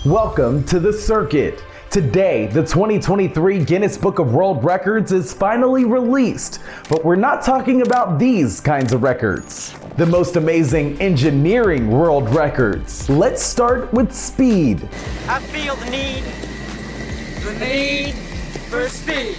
Welcome to the circuit. Today, the 2023 Guinness Book of World Records is finally released, but we're not talking about these kinds of records. The most amazing engineering world records. Let's start with speed. I feel the need for speed.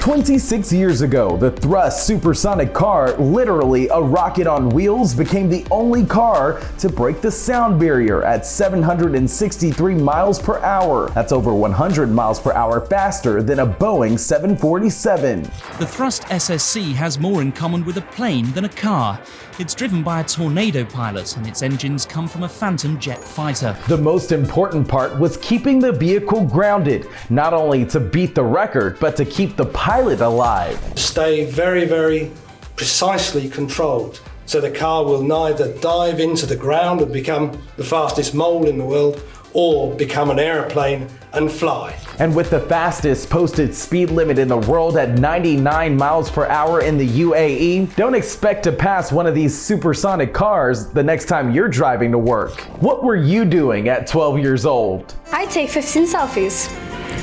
26 years ago, the thrust supersonic car, literally a rocket on wheels, became the only car to break the sound barrier at 763 miles per hour. That's over 100 miles per hour faster than a Boeing 747. The Thrust SSC has more in common with a plane than a car. It's driven by a Tornado pilot and its engines come from a Phantom jet fighter. The most important part was keeping the vehicle grounded, not only to beat the record, but to keep the pilot alive. Stay very, very precisely controlled, so the car will neither dive into the ground and become the fastest mole in the world, or become an aeroplane and fly. And with the fastest posted speed limit in the world at 99 miles per hour in the UAE, don't expect to pass one of these supersonic cars the next time you're driving to work. What were you doing at 12 years old? I take 15 selfies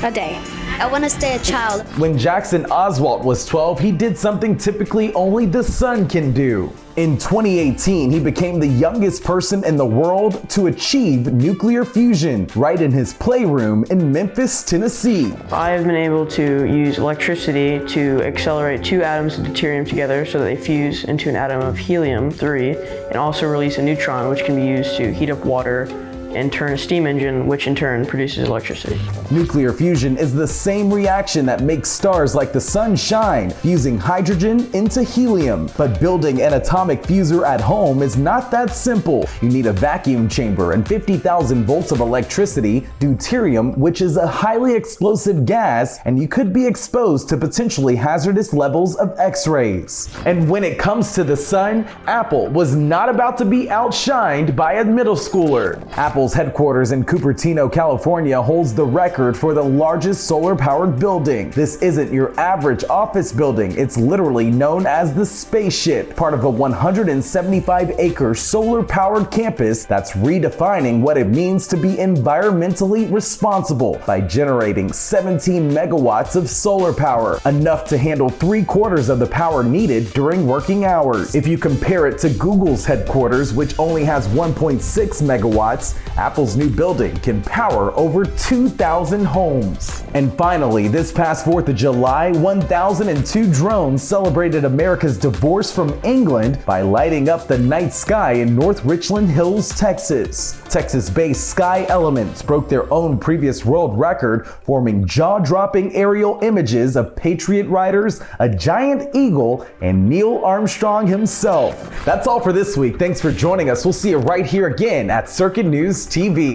a day. I want to stay a child. When Jackson Oswalt was 12, he did something typically only the sun can do. In 2018, he became the youngest person in the world to achieve nuclear fusion right in his playroom in Memphis, Tennessee. I have been able to use electricity to accelerate two atoms of deuterium together so that they fuse into an atom of helium-3 and also release a neutron, which can be used to heat up water and turn a steam engine, which in turn produces electricity. Nuclear fusion is the same reaction that makes stars like the sun shine, fusing hydrogen into helium. But building an atomic fuser at home is not that simple. You need a vacuum chamber and 50,000 volts of electricity, deuterium, which is a highly explosive gas, and you could be exposed to potentially hazardous levels of X-rays. And when it comes to the sun, Apple was not about to be outshined by a middle schooler. Apple's headquarters in Cupertino, California holds the record for the largest solar-powered building. This isn't your average office building. It's literally known as the spaceship, part of a 175-acre solar-powered campus that's redefining what it means to be environmentally responsible by generating 17 megawatts of solar power, enough to handle 3/4 of the power needed during working hours. If you compare it to Google's headquarters, which only has 1.6 megawatts, Apple's new building can power over 2,000 homes. And finally, this past 4th of July, 1,002 drones celebrated America's divorce from England by lighting up the night sky in North Richland Hills, Texas. Texas-based Sky Elements broke their own previous world record, forming jaw-dropping aerial images of Patriot riders, a giant eagle, and Neil Armstrong himself. That's all for this week. Thanks for joining us. We'll see you right here again at Circuit News TV.